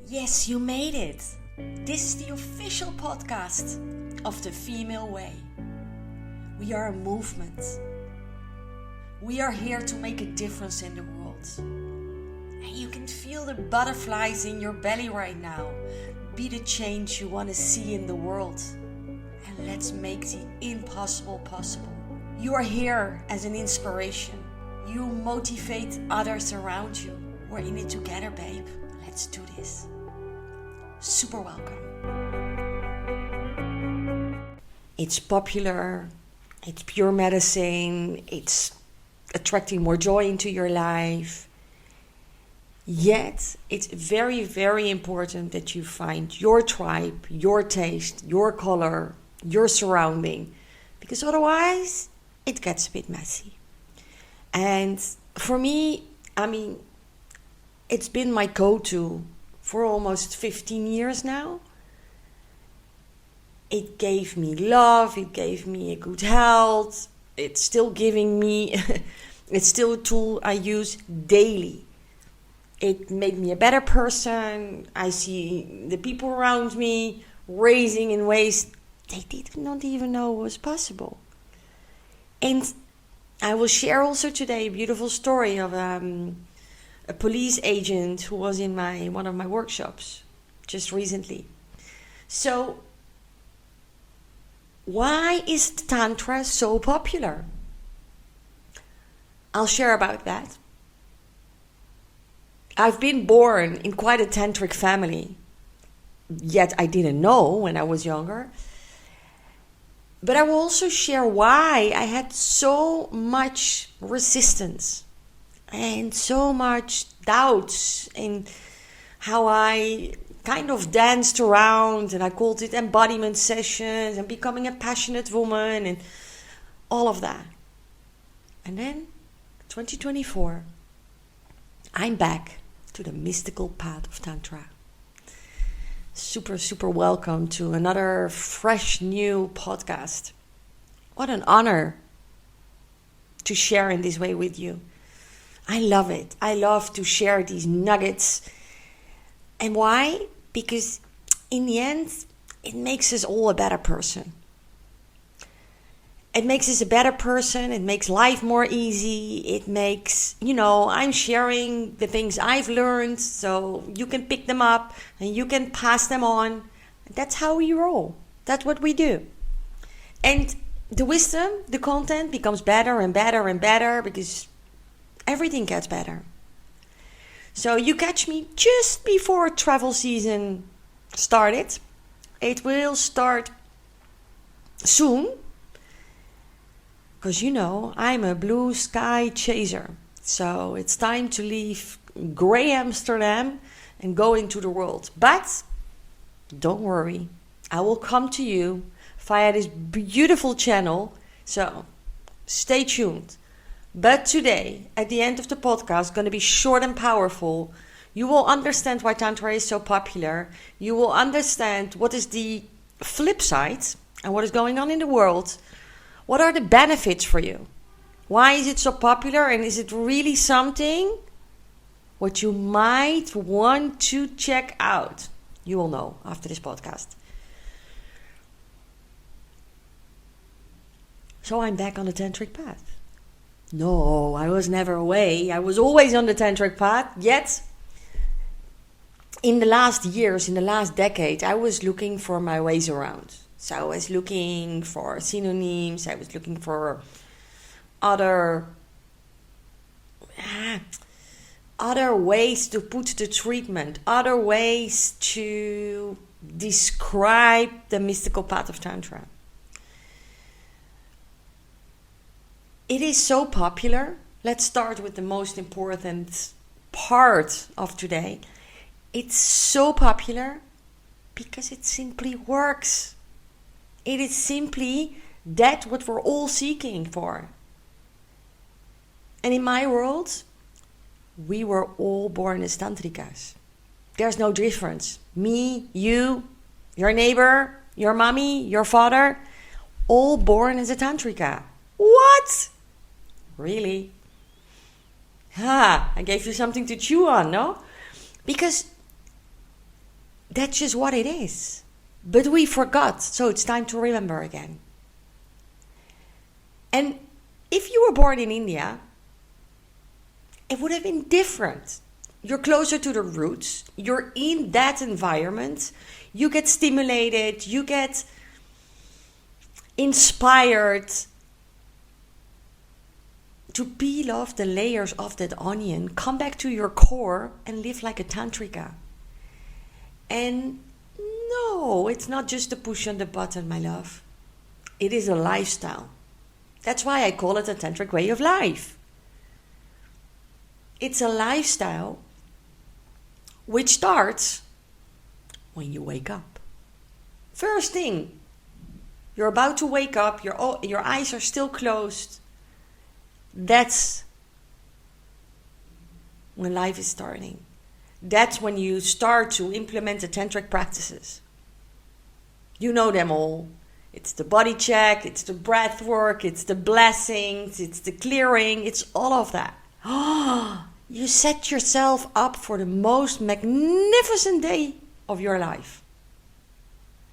Yes, you made it. This is the official podcast of the Female Way. We are a movement. We are here to make a difference in the world. And you can feel the butterflies in your belly right now. Be the change you want to see in the world. And let's make the impossible possible. You are here as an inspiration. You motivate others around you. We're in it together, babe. Let's do this. Super welcome. It's popular. It's pure medicine. It's attracting more joy into your life. Yet, it's very, very important that you find your tribe, your taste, your color, your surrounding. Because otherwise, it gets a bit messy. And for me, it's been my go-to for almost 15 years now. It gave me love, it gave me a good health. It's still giving me, it's still a tool I use daily. It made me a better person. I see the people around me raising in ways they did not even know was possible. And I will share also today a beautiful story of a police agent who was in one of my workshops just recently. So, why is Tantra so popular? I'll share about that. I've been born in quite a tantric family, yet I didn't know when I was younger. But I will also share why I had so much resistance and so much doubts in how I kind of danced around, and I called it embodiment sessions and becoming a passionate woman and all of that. And then 2024, I'm back to the mystical path of Tantra. Super, super welcome to another fresh new podcast. What an honor to share in this way with you. I love it. I love to share these nuggets. And why? Because in the end, it makes us all a better person. It makes us a better person. It makes life more easy. It makes, I'm sharing the things I've learned so you can pick them up and you can pass them on. That's how we roll. That's what we do. And the wisdom, the content becomes better and better and better because everything gets better. So you catch me just before travel season started. It will start soon. Because I'm a blue sky chaser. So it's time to leave grey Amsterdam and go into the world. But don't worry, I will come to you via this beautiful channel. So stay tuned. But today, at the end of the podcast, going to be short and powerful. You will understand why Tantra is so popular. You will understand what is the flip side and what is going on in the world. What are the benefits for you? Why is it so popular? And is it really something what you might want to check out? You will know after this podcast. So I'm back on the tantric path. No, I was never away. I was always on the tantric path. Yet, in the last years, in the last decade, I was looking for my ways around. So I was looking for synonyms. I was looking for other ways to put the treatment, other ways to describe the mystical path of Tantra. It is so popular. Let's start with the most important part of today. It's so popular because it simply works. It is simply that what we're all seeking for. And in my world, we were all born as Tantricas. There's no difference. Me, you, your neighbor, your mommy, your father, all born as a Tantrica. What? Really? I gave you something to chew on, no? Because That's just what it is. But we forgot, so it's time to remember again. And if you were born in India, it would have been different. You're closer to the roots. You're in that environment. You get stimulated. You get inspired to peel off the layers of that onion, come back to your core and live like a Tantrica. And no, it's not just a push on the button, my love. It is a lifestyle. That's why I call it a tantric way of life. It's a lifestyle which starts when you wake up. First thing, you're about to wake up, your eyes are still closed. That's when life is starting. That's when you start to implement the tantric practices. You know them all. It's the body check, it's the breath work, it's the blessings, it's the clearing, it's all of that. You set yourself up for the most magnificent day of your life.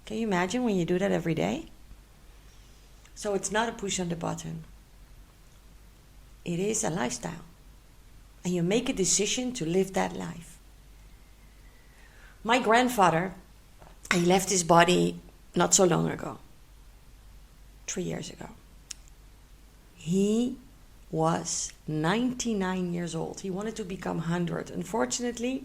Can you imagine when you do that every day? So it's not a push on the button. It is a lifestyle. And you make a decision to live that life. My grandfather, he left his body not so long ago. 3 years ago. He was 99 years old. He wanted to become 100. Unfortunately,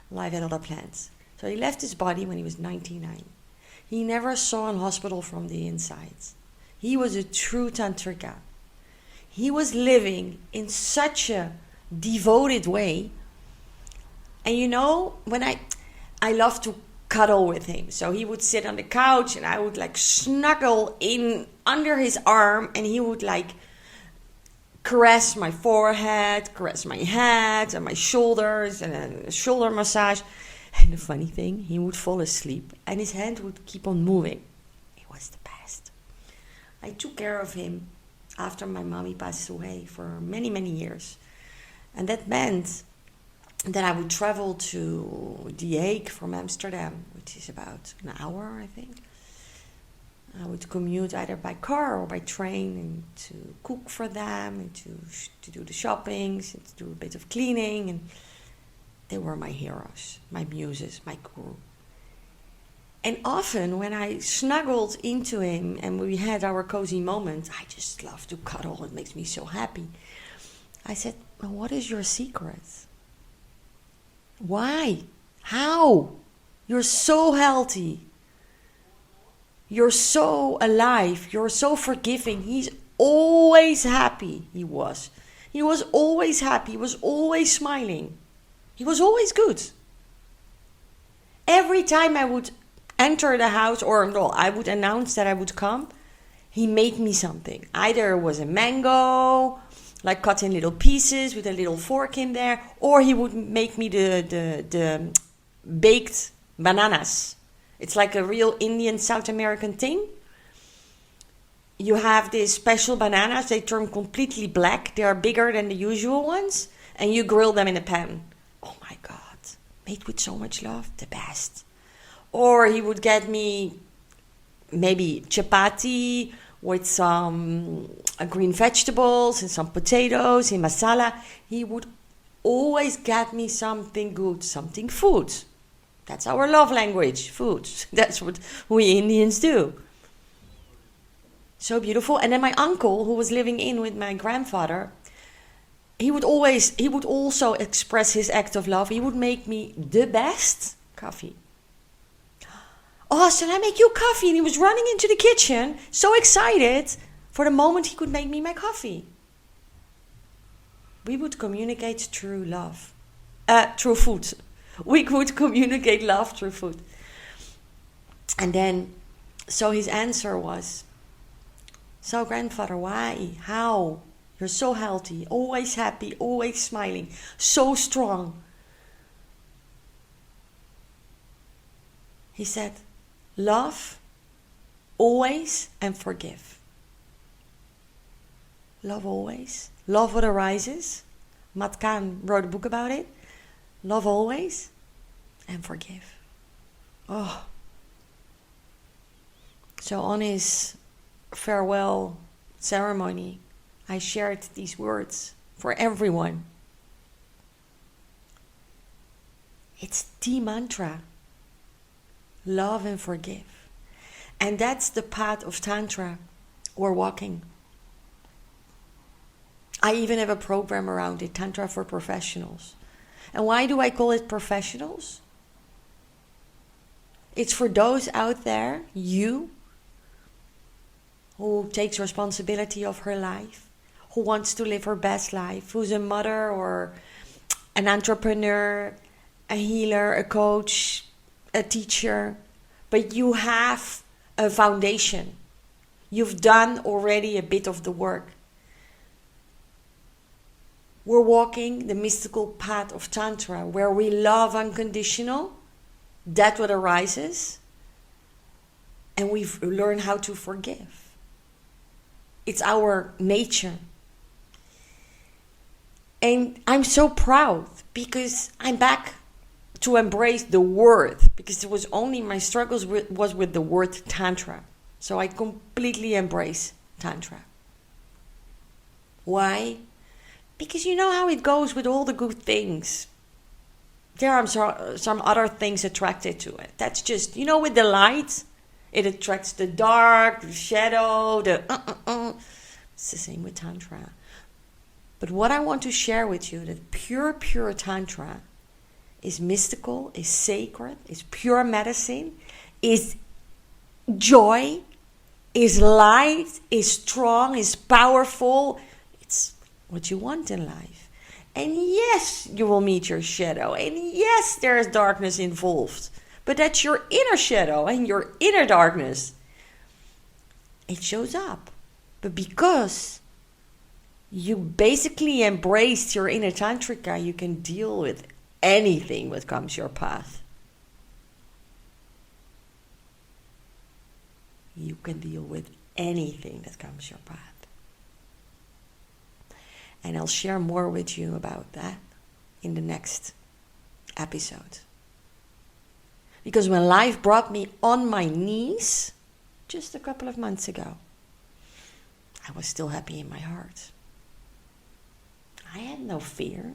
life had other plans. So he left his body when he was 99. He never saw a hospital from the inside. He was a true Tantrica. He was living in such a devoted way. And you know, when I love to cuddle with him. So he would sit on the couch and I would like snuggle in under his arm and he would like caress my forehead, caress my head and my shoulders and a shoulder massage. And the funny thing, he would fall asleep and his hand would keep on moving. It was the best. I took care of him after my mommy passed away for many, many years. And that meant that I would travel to The Hague from Amsterdam, which is about an hour, I think. I would commute either by car or by train and to cook for them and to do the shoppings and to do a bit of cleaning. And they were my heroes, my muses, my guru. And often when I snuggled into him and we had our cozy moment, I just love to cuddle. It makes me so happy. I said, well, what is your secret? Why? How? You're so healthy. You're so alive. You're so forgiving. He's always happy. He was. He was always happy. He was always smiling. He was always good. Every time I would enter the house, or no, I would announce that I would come, he made me something. Either it was a mango, like cut in little pieces with a little fork in there, or he would make me the baked bananas. It's like a real Indian South American thing. You have these special bananas, they turn completely black, they are bigger than the usual ones, and you grill them in a pan. Oh my God, made with so much love, the best. Or he would get me maybe chapati with some green vegetables and some potatoes in masala. He would always get me something good, something food. That's our love language, food. That's what we Indians do. So beautiful. And then my uncle, who was living in with my grandfather, he would also express his act of love. He would make me the best coffee. Oh, shall I make you coffee? And he was running into the kitchen, so excited for the moment he could make me my coffee. We would communicate through love. Through food. We would communicate love through food. And then, so his answer was, so grandfather, why? How? You're so healthy, always happy, always smiling, so strong. He said, love, always, and forgive. Love always. Love what arises. Matt Kahn wrote a book about it. Love always, and forgive. Oh. So on his farewell ceremony, I shared these words for everyone. It's the mantra. Love and forgive. And that's the path of Tantra or walking. I even have a program around it, Tantra for Professionals. And why do I call it professionals? It's for those out there, you, who takes responsibility of her life, who wants to live her best life, who's a mother or an entrepreneur, a healer, a coach, a teacher, but you have a foundation. You've done already a bit of the work. We're walking the mystical path of Tantra, where we love unconditional. That's what arises. And we've learned how to forgive. It's our nature. And I'm so proud because I'm back to embrace the word, because it was only my struggles was with the word Tantra. So I completely embrace Tantra. Why? Because you know how it goes with all the good things. There are some other things attracted to it. That's just, with the light, it attracts the dark, the shadow, It's the same with Tantra. But what I want to share with you, that pure Tantra is mystical, is sacred, is pure medicine, is joy, is light, is strong, is powerful. It's what you want in life. And yes, you will meet your shadow. And yes, there is darkness involved. But that's your inner shadow and your inner darkness. It shows up. But because you basically embraced your inner Tantrica, you can deal with anything that comes your path. You can deal with anything that comes your path. And I'll share more with you about that in the next episode. Because when life brought me on my knees just a couple of months ago, I was still happy in my heart. I had no fear.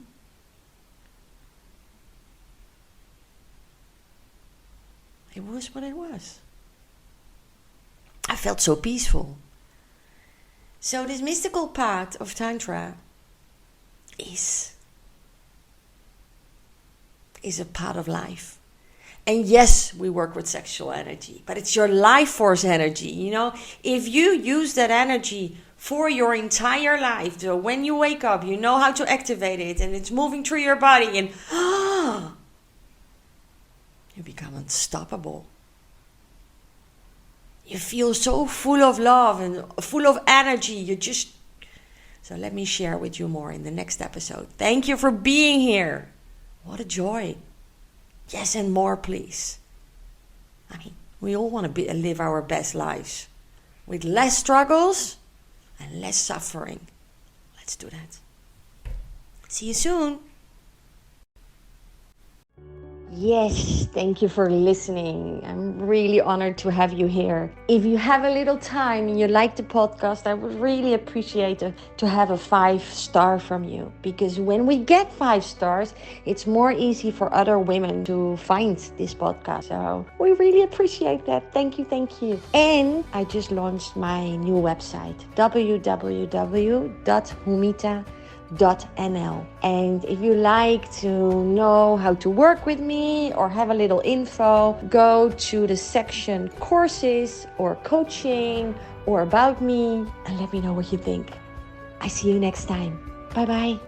It was what it was. I felt so peaceful. So this mystical path of Tantra is a part of life. And yes, we work with sexual energy, but it's your life force energy. If you use that energy for your entire life, so when you wake up, you know how to activate it, and it's moving through your body, and you become unstoppable. You feel so full of love and full of energy. So let me share with you more in the next episode. Thank you for being here. What a joy. Yes, and more, please. We all want to live our best lives with less struggles and less suffering. Let's do that. See you soon. Yes, thank you for listening. I'm really honored to have you here. If you have a little time and you like the podcast, I would really appreciate to have a 5-star from you. Because when we get 5 stars, it's more easy for other women to find this podcast. So we really appreciate that. Thank you, thank you. And I just launched my new website, www.humita.nl. And if you like to know how to work with me or have a little info, go to the section courses or coaching or about me and let me know what you think. I see you next time. Bye bye.